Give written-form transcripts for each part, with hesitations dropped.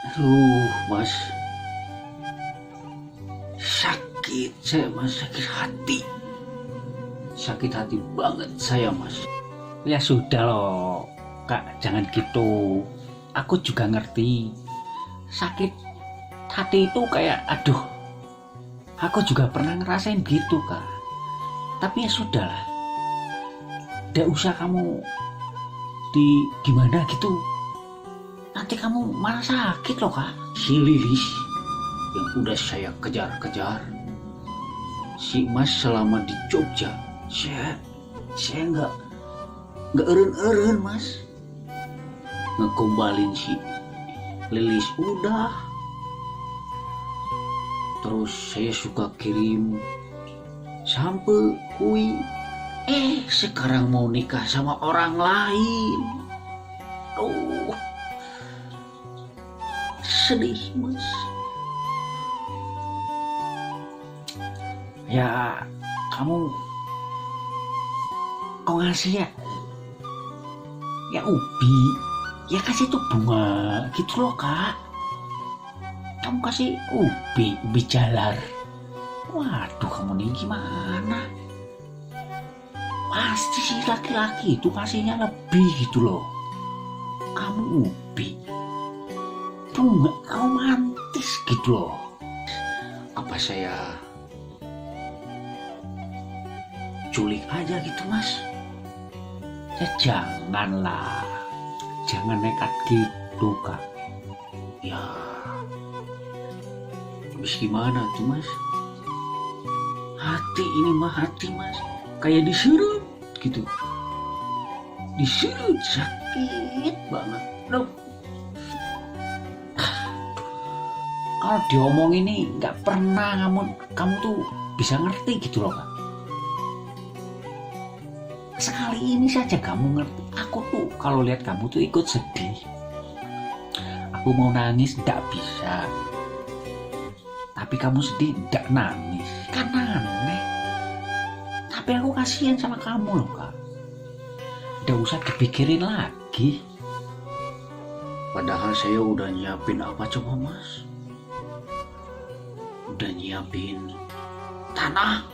Aduh, Mas, sakit saya, Mas, sakit hati. Sakit hati banget saya, Mas. Ya sudah loh, Kak, jangan gitu. Aku juga ngerti. Sakit hati itu kayak, aduh, aku juga pernah ngerasain gitu, Kak. Tapi ya sudahlah, tidak usah kamu di gimana gitu. Nanti kamu malah sakit loh, Kak. Si Lilis yang udah saya kejar-kejar, si Mas selama di Jogja, saya nggak eren-eren, Mas, ngegombalin si Lilis udah. Terus saya suka kirim sampai kui, sekarang mau nikah sama orang lain. Oh, sedih, Mas. Ya kamu kok ngasih ya ubi, ya kasih tuh bunga gitu loh, Kak. Kamu kasih ubi jalar. Waduh, kamu nih gimana? Pasti si laki-laki itu kasihnya lebih gitu loh. Kamu ubi, bunga romantis gitu loh. Apa saya culik aja gitu, Mas? Ya janganlah, jangan nekat gitu, Kak. Ya habis gimana tuh, Mas? Hati ini mah hati, Mas, kayak diserut gitu, diserut, sakit banget loh. Kalau diomong ini nggak pernah kamu tuh bisa ngerti gitu loh, Kak. Sekali ini saja kamu ngerti. Aku tuh kalau lihat kamu tuh ikut sedih. Aku mau nangis nggak bisa, tapi kamu sedih nggak nangis, kan aneh. Tapi aku kasihan sama kamu loh, Kak. Nggak usah dipikirin lagi. Padahal saya udah nyiapin apa coba, Mas? Udah nyiapin tanah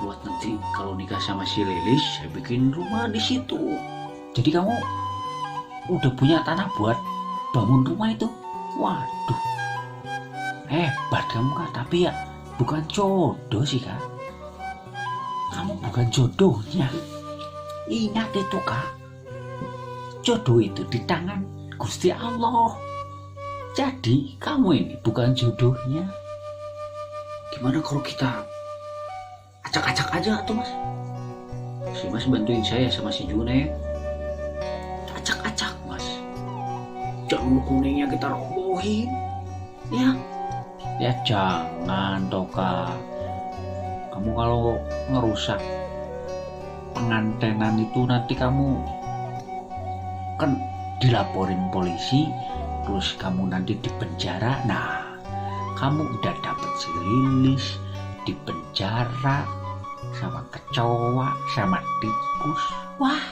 buat nanti kalau nikah sama si Lilis, saya bikin rumah di situ. Jadi kamu udah punya tanah buat bangun rumah itu. Waduh, hebat kamu, Kak. Tapi ya bukan jodoh sih, Kak. Kamu bukan jodohnya. Ingat itu, Kak. Jodoh itu di tangan Gusti Allah. Jadi kamu ini bukan jodohnya. Gimana kalau kita acak-acak aja tuh, Mas? Si Mas bantuin saya sama si Junet. Acak-acak, Mas. Jangan kuningnya kita robohin. Ya. Ya jangan toh, Kak. Kamu kalau ngerusak pengantenan itu nanti kamu kan dilaporin polisi, terus kamu nanti di penjara. Nah, kamu udah dapet si Lilis di penjara sama kecoa sama tikus. Wah,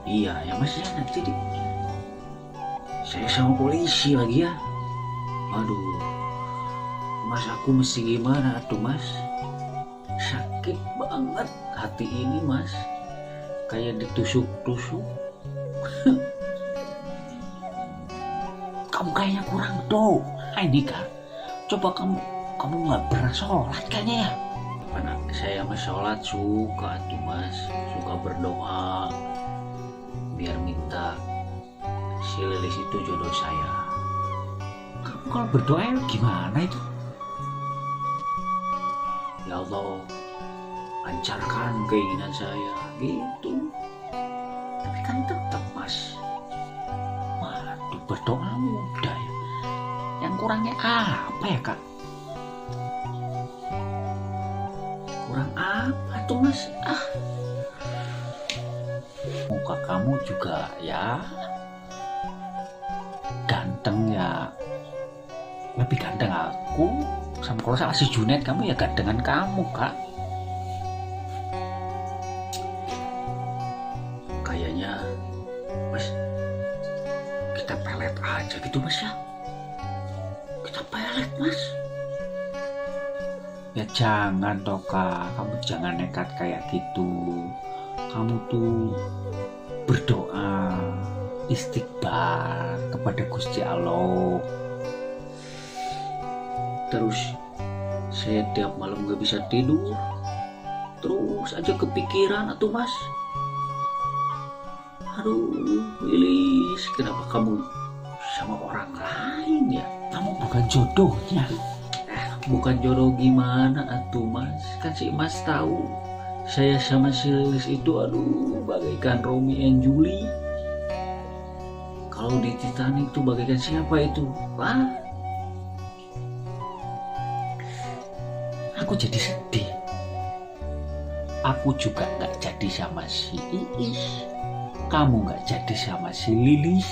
iya ya, Mas, ya nanti saya sama polisi lagi ya. Aduh, Mas, aku mesti gimana tuh, Mas? Sakit banget hati ini, Mas, kayak ditusuk-tusuk. Kamu kayaknya kurang doa ini, Kak. Coba kamu nggak pernah sholat kayaknya ya. Anak saya mah sholat suka tuh, Mas, suka berdoa biar minta si Lilis itu jodoh saya. Kamu kalau berdoa gimana itu? Ya Allah, lancarkan keinginan saya gitu. Tapi kan tetap, Mas, waduh, berdoa mudah ya. Yang kurangnya apa ya, Kak? Kurang apa tuh, Mas? Muka kamu juga ya ganteng ya, lebih ganteng aku. Sama kalau salah si Junet, kamu ya gantengan kamu, Kak. Kayaknya, Mas, pelet aja gitu mas ya. Kita pelet mas. Ya jangan Toka, kamu jangan nekat kayak gitu. Kamu tuh berdoa, istighfar kepada Gusti Allah. Terus saya tiap malam gak bisa tidur, terus aja kepikiran atuh mas. Aduh Lilis, kenapa kamu sama orang lain ya? Kamu bukan jodohnya. Bukan jodoh gimana atuh mas, kan si mas tahu saya sama si Lilis itu aduh bagaikan Romeo and Julie. Kalau di Titanic tuh bagaikan siapa itu? Wah, aku jadi sedih. Aku juga gak jadi sama si Iis, kamu gak jadi sama si Lilis.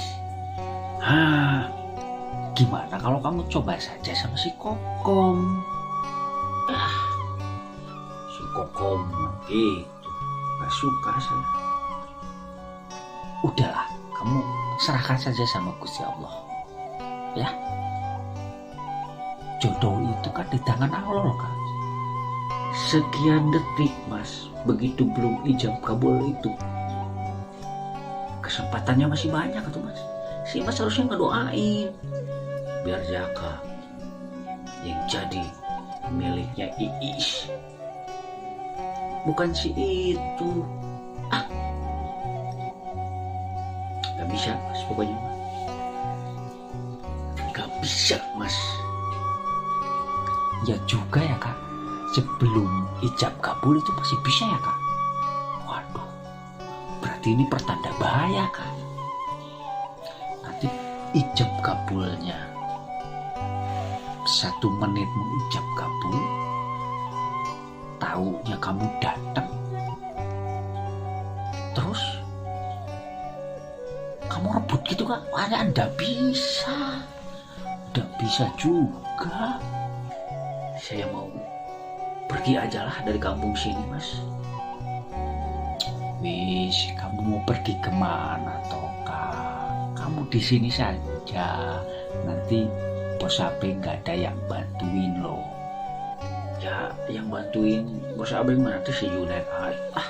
Gimana kalau kamu coba saja sama si Kokom? Si Kokom gitu, gak suka saya. Udahlah, kamu serahkan saja sama Gusti Allah ya. Jodoh itu kan di tangan Allah kan. Sekian detik mas, begitu belum ijab kabul itu, kesempatannya masih banyak tuh mas. Si mas harusnya ngedoain biar Jaka yang jadi miliknya Iis, bukan si itu. Gak bisa mas, pokoknya gak bisa mas. Ya juga ya kak, sebelum ijab kabul itu masih bisa ya kak. Waduh, berarti ini pertanda bahaya kak. Nanti ijab kabulnya 1 menit mengijab kabul, taunya kamu datang, terus kamu rebut gitu kan. Wah, nggak bisa juga. Saya mau pergi aja lah dari kampung sini mas. Wis, kamu mau pergi kemana Toka? Kamu di sini saja, nanti bos Abe nggak ada yang bantuin loh. Ya yang bantuin bos Abe mana tuh si Junet aja.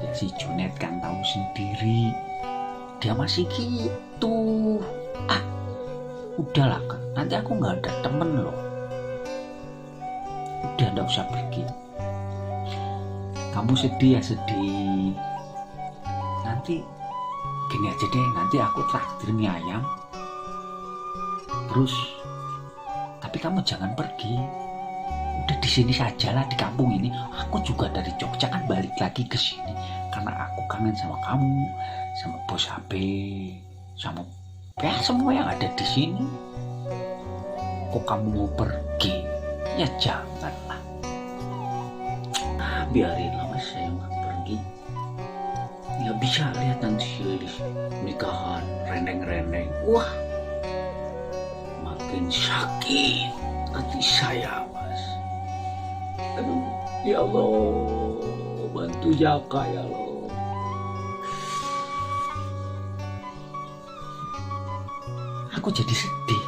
Ya si Junet kan tahu sendiri, dia masih gitu. Udahlah kan, nanti aku nggak ada temen loh. Udah nggak usah pergi. Kamu sedih ya sedih. Nanti gini aja deh, nanti aku traktir mie ayam. Terus, tapi kamu jangan pergi. Udah di sini sajalah di kampung ini. Aku juga dari Jogja kan balik lagi ke sini karena aku kangen sama kamu, sama bos Abe, sama ya semua yang ada di sini. Kok kamu mau pergi? Ya janganlah. Biarinlah mas, saya nggak pergi. Nggak bisa lihat nanti si Lilis nikahan reneng-reneng. Wah, makin sakit hati saya mas. Aduh, ya Allah, bantu Jaka ya Allah. Aku jadi sedih.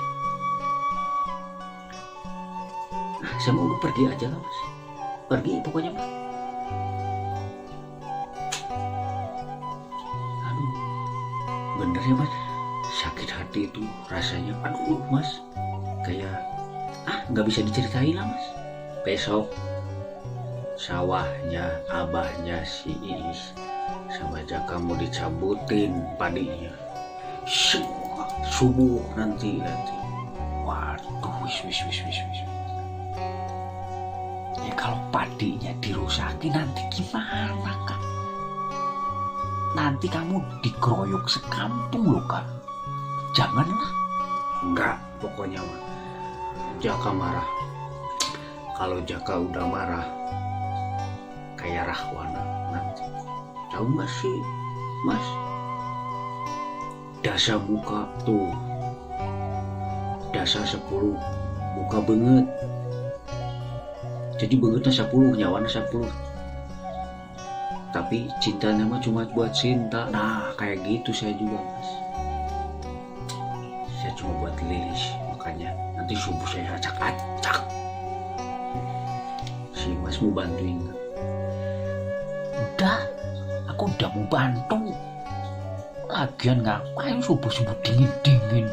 Saya mau pergi aja lah mas. Pergi pokoknya mas. Aduh, bener ya mas, sakit hati itu rasanya. Aduh mas, kayak nggak bisa diceritain lah mas. Besok sawahnya abahnya si Iis sama Jaka mau dicabutin padinya semua subuh nanti. Waduh, wis. Ya kalau padinya dirusakin nanti gimana kak? Nanti kamu dikeroyok sekampung loh kak. Janganlah. Enggak, pokoknya mah Jaka marah. Kalau Jaka udah marah kayak Rahwana nanti. Tahu gak sih mas, dasa buka tuh, dasa 10 buka banget. Jadi bangetnya 10, nyawana 10. Tapi cintanya mah cuma buat cinta. Nah kayak gitu saya juga mas. cuma buat Lilis, makanya nanti subuh saya acak-acak. Si Mas mau bantuin? Udah, aku udah mau bantu. Lagian ngapain subuh-subuh dingin-dingin?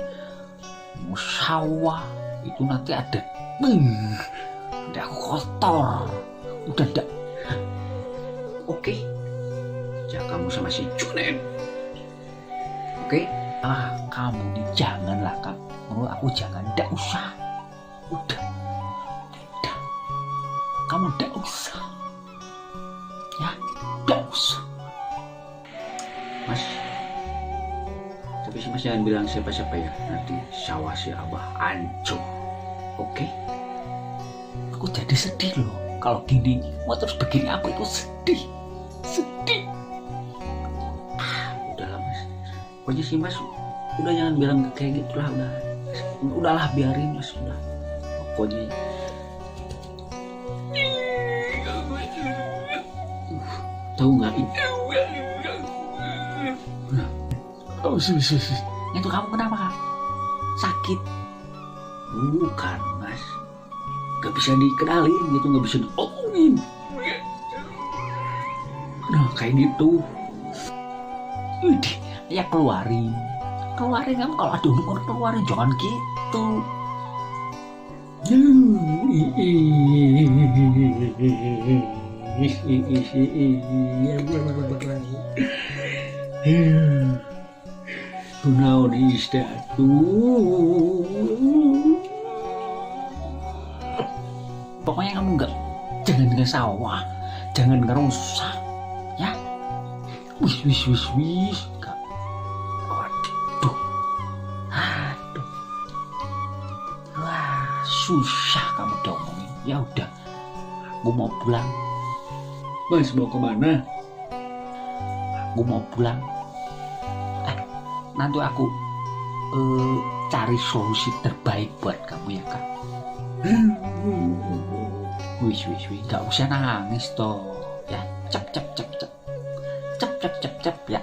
Sawah itu nanti ada nanti aku kotor. Udah ndak. Oke, ya kamu sama si Junet. Oke. Kamu nih janganlah, menurut aku jangan, ndak usah. Udah, kamu ndak usah ya, ndak usah. Mas, tapi si Mas jangan bilang siapa-siapa ya, nanti sawah si Abah hancur. Oke? Aku jadi sedih loh kalau gini, mau terus begini aku itu sedih. Udahlah Mas, pokoknya si Mas udah jangan bilang kayak gitulah, udahlah biarin Mas, udah. Pokoknya tahu nggak ini? Oh, itu kamu kenapa, Kak? Sakit? Bukan, Mas. Gak bisa dikenalin gitu, gak bisa diomongin. Nah, kayak gitu. Ya keluarin kamu, kalau ada umur keluarin, jangan gitu. Kunaon istatu. Pokoknya kamu jangan ke sawah, jangan ngerusak, ya. Wis. Enggak. Aduh. Wah, susah kamu ngomongin. Ya udah, aku mau pulang. Mas mau kemana? Aku mau pulang. Nanti aku cari solusi terbaik buat kamu ya, Kak. Wis, gak usah nangis toh. Ya, cep ya.